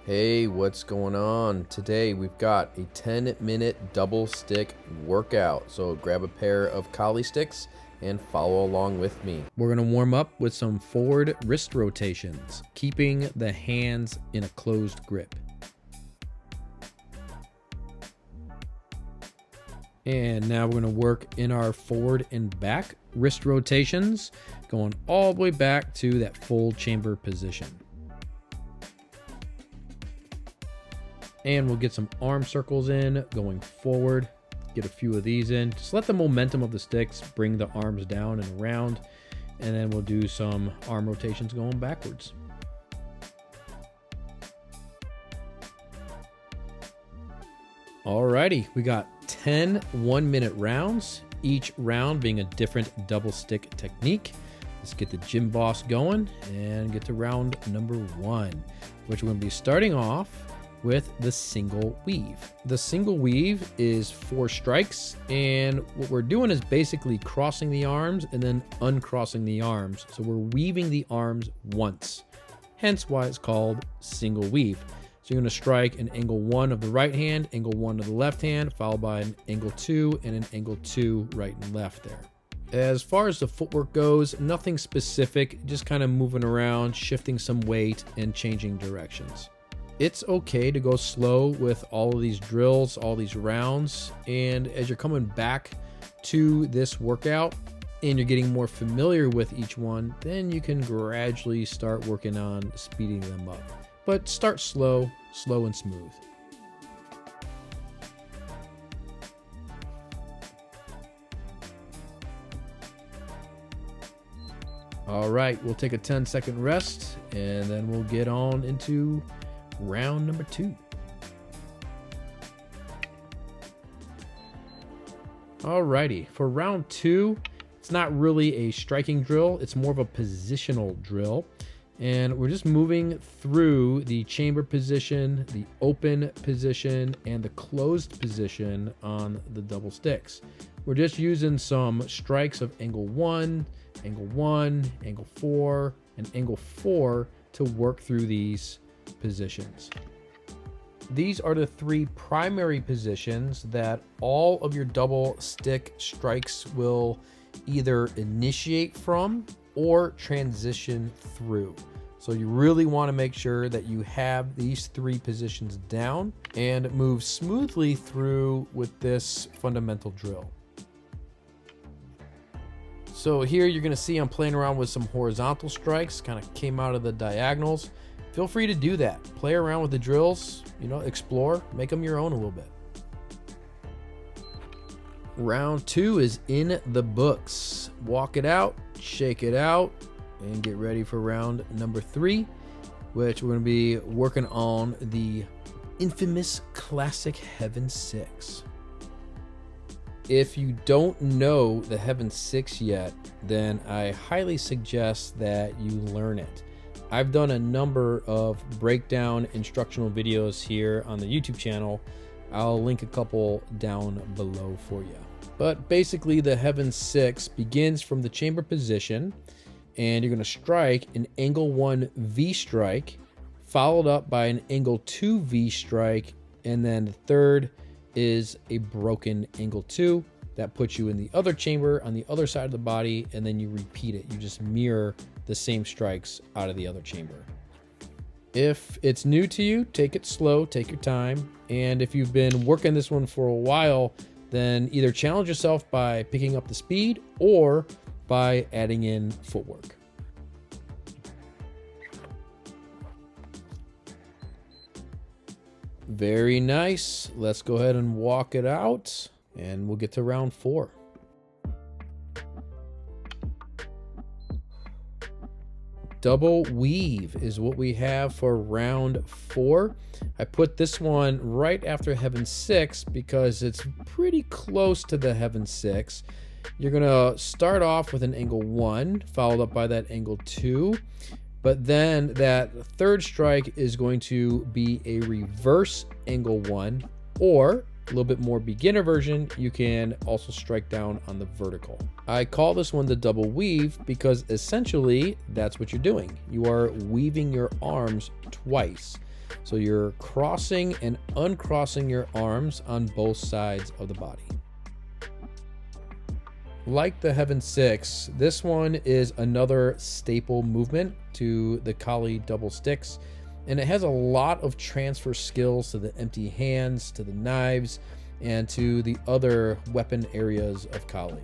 Hey, what's going on? Today we've got a 10-minute double stick workout. So grab a pair of collie sticks and follow along with me. We're going to warm up with some forward wrist rotations, keeping the hands in a closed grip. And now we're going to work in our forward and back wrist rotations, going all the way back to that full chamber position. And we'll get some arm circles in going forward. Get a few of these in. Just let the momentum of the sticks bring the arms down and around. And then we'll do some arm rotations going backwards. Alrighty, we got 10 1-minute rounds, each round being a different double stick technique. Let's get the gym boss going and get to round number 1, which we're going to be starting off with the single weave. The single weave is 4 strikes, and what we're doing is basically crossing the arms and then uncrossing the arms. So we're weaving the arms once, hence why it's called single weave. So you're going to strike an angle 1 of the right hand, angle 1 of the left hand, followed by an angle 2 and an angle 2 right and left there. As far as the footwork goes, nothing specific, just kind of moving around, shifting some weight and changing directions. It's okay to go slow with all of these drills, all these rounds, and as you're coming back to this workout and you're getting more familiar with each one, then you can gradually start working on speeding them up. But start slow, slow and smooth. All right, we'll take a 10-second rest and then we'll get on into round number 2. Alrighty, for round 2, it's not really a striking drill, it's more of a positional drill. And we're just moving through the chamber position, the open position, and the closed position on the double sticks. We're just using some strikes of angle 1, angle 4, and angle 4 to work through these positions. These are the 3 primary positions that all of your double stick strikes will either initiate from or transition through. So you really want to make sure that you have these 3 positions down and move smoothly through with this fundamental drill. So here you're going to see I'm playing around with some horizontal strikes, kind of came out of the diagonals. Feel free to do that. Play around with the drills, explore, make them your own a little bit. Round 2 is in the books. Walk it out, shake it out, and get ready for round number 3, which we're going to be working on the infamous classic Heaven 6. If you don't know the Heaven 6 yet, then I highly suggest that you learn it. I've done a number of breakdown instructional videos here on the YouTube channel. I'll link a couple down below for you. But basically the Heaven 6 begins from the chamber position, and you're going to strike an angle 1 V strike, followed up by an angle 2 V strike, and then the third is a broken angle 2. That puts you in the other chamber on the other side of the body, and then you repeat it. You just mirror the same strikes out of the other chamber. If it's new to you, take it slow, take your time. And if you've been working this one for a while, then either challenge yourself by picking up the speed or by adding in footwork. Very nice. Let's go ahead and walk it out and we'll get to round 4. Double weave is what we have for round 4. I put this one right after Heaven 6 because it's pretty close to the Heaven 6. You're going to start off with an angle 1, followed up by that angle 2. But then that third strike is going to be a reverse angle 1, or a little bit more beginner version, you can also strike down on the vertical. I call this one the double weave because essentially that's what you're doing. You are weaving your arms twice. So you're crossing and uncrossing your arms on both sides of the body. Like the Heaven 6, this one is another staple movement to the Kali double sticks, and it has a lot of transfer skills to the empty hands, to the knives, and to the other weapon areas of Kali.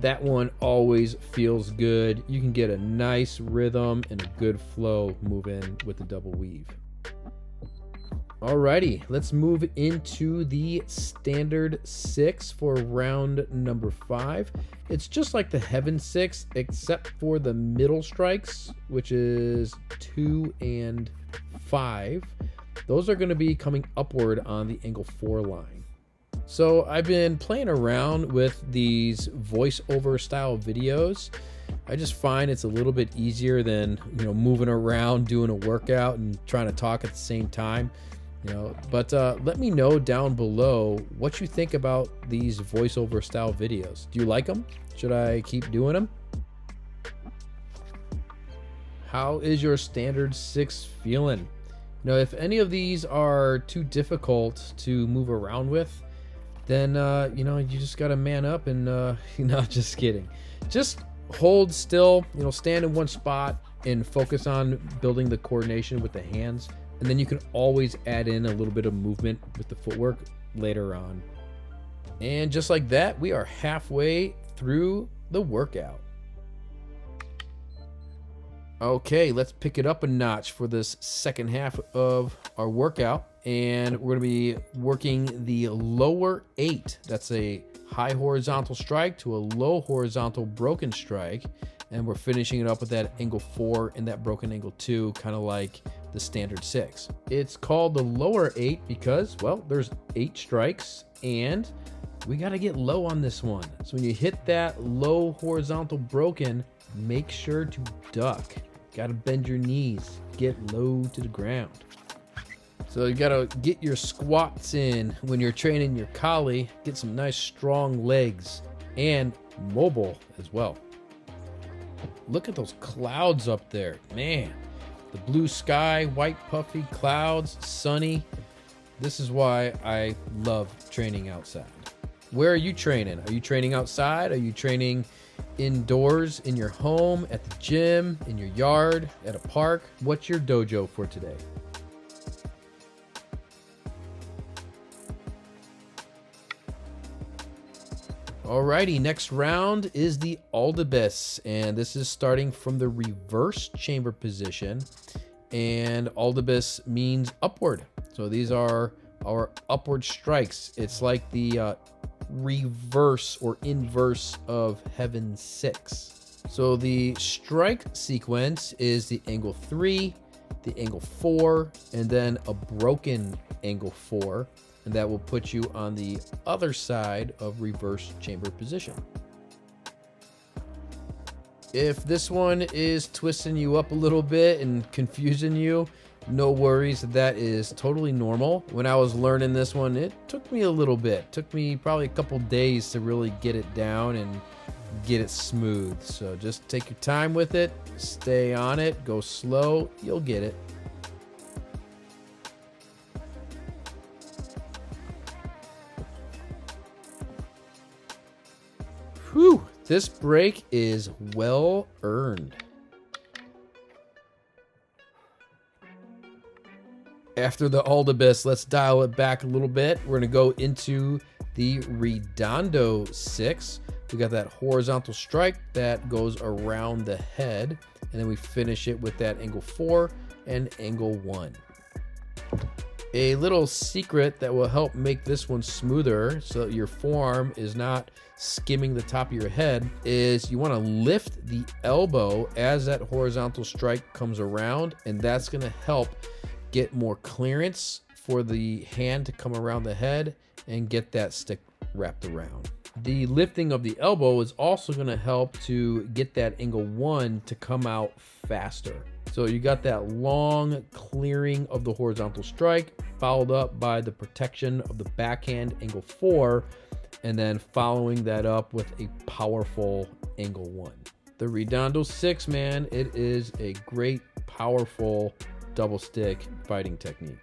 That one always feels good. You can get a nice rhythm and a good flow moving with the double weave. Alrighty, let's move into the standard 6 for round number 5. It's just like the Heaven 6, except for the middle strikes, which is 2 and 5. Those are going to be coming upward on the angle 4 line. So I've been playing around with these voiceover style videos. I just find it's a little bit easier than, moving around doing a workout and trying to talk at the same time. But let me know down below what you think about these voiceover style videos. Do you like them? Should I keep doing them? How is your standard 6 feeling? If any of these are too difficult to move around with, then you just gotta man up and just kidding. Just hold still, stand in one spot and focus on building the coordination with the hands. And then you can always add in a little bit of movement with the footwork later on. And just like that, we are halfway through the workout. Okay, let's pick it up a notch for this second half of our workout. And we're going to be working the lower 8. That's a high horizontal strike to a low horizontal broken strike. And we're finishing it up with that angle 4 and that broken angle 2, kind of like the standard 6. It's called the lower 8 because, well, there's 8 strikes and we got to get low on this one. So when you hit that low horizontal broken, make sure to duck. Got to bend your knees, get low to the ground. So you got to get your squats in when you're training your Kali, get some nice strong legs and mobile as well. Look at those clouds up there, man. The blue sky, white puffy clouds, sunny. This is why I love training outside. Where are you training? Are you training outside? Are you training indoors, in your home, at the gym, in your yard, at a park? What's your dojo for today? Alrighty, next round is the Aldebis, and this is starting from the reverse chamber position, and Aldebis means upward. So these are our upward strikes. It's like the reverse or inverse of Heaven 6. So the strike sequence is the angle 3, the angle 4, and then a broken angle 4. And that will put you on the other side of reverse chamber position. If this one is twisting you up a little bit and confusing you, no worries, that is totally normal. When I was learning this one, it took me a little bit. It took me probably a couple days to really get it down and get it smooth. So just take your time with it, stay on it, go slow, you'll get it. Whew, this break is well earned. After the Aldebis, let's dial it back a little bit. We're going to go into the Redondo 6. We got that horizontal strike that goes around the head, and then we finish it with that angle 4 and angle 1. A little secret that will help make this one smoother so that your forearm is not skimming the top of your head is you want to lift the elbow as that horizontal strike comes around, and that's going to help get more clearance for the hand to come around the head and get that stick wrapped around. The lifting of the elbow is also going to help to get that angle 1 to come out faster. So you got that long clearing of the horizontal strike, followed up by the protection of the backhand angle 4, and then following that up with a powerful angle 1. The Redondo 6, man. It is a great, powerful double stick fighting technique.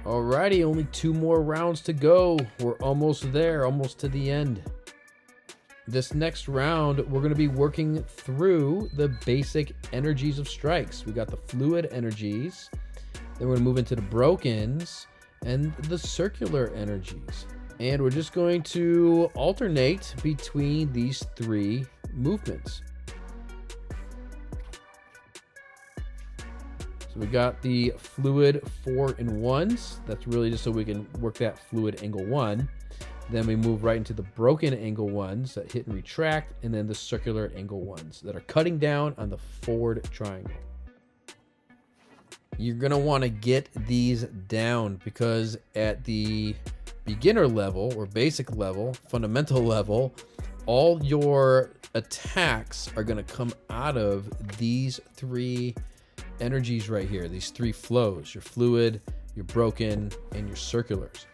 Alrighty, only 2 more rounds to go. We're almost there, almost to the end. This next round, we're going to be working through the basic energies of strikes. We got the fluid energies, then we're going to move into the brokens and the circular energies. And we're just going to alternate between these 3 movements. So we got the fluid 4-in-1s. That's really just so we can work that fluid angle 1. Then we move right into the broken angle 1s that hit and retract, and then the circular angle 1s that are cutting down on the forward triangle. You're going to want to get these down because at the beginner level or basic level, fundamental level, all your attacks are going to come out of these 3 energies right here, these 3 flows: your fluid, your broken, and your circulars.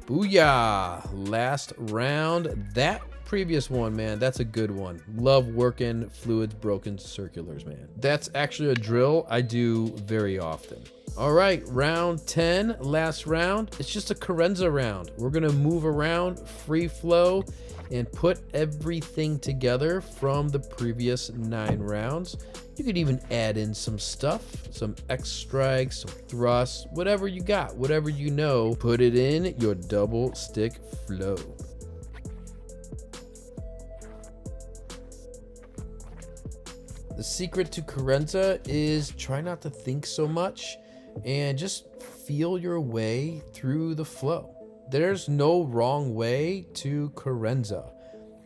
Booyah! Last round. That previous one, man, that's a good one. Love working fluids, broken, circulars, man. That's actually a drill I do very often. All right, round 10, last round. It's just a carenza round. We're gonna move around, free flow, and put everything together from the previous 9 rounds. You could even add in some stuff, some X strikes, some thrusts, whatever you got, whatever you know, put it in your double stick flow. The secret to carenza is try not to think so much and just feel your way through the flow. There's no wrong way to carenza,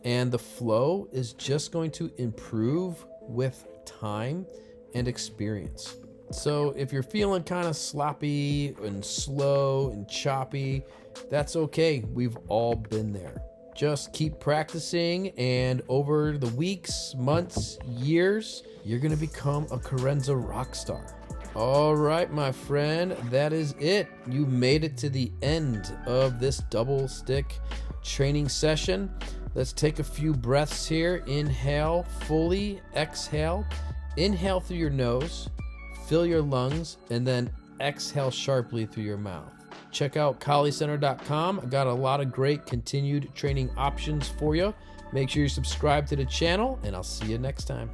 and the flow is just going to improve with time and experience. So if you're feeling kind of sloppy and slow and choppy, that's okay. We've all been there. Just keep practicing, and over the weeks, months, years, you're gonna become a carenza rock star. All right, my friend, that is it. You made it to the end of this double stick training session. Let's take a few breaths here. Inhale fully, exhale. Inhale through your nose, fill your lungs, and then exhale sharply through your mouth. Check out KaliCenter.com. I got a lot of great continued training options for you. Make sure you subscribe to the channel, and I'll see you next time.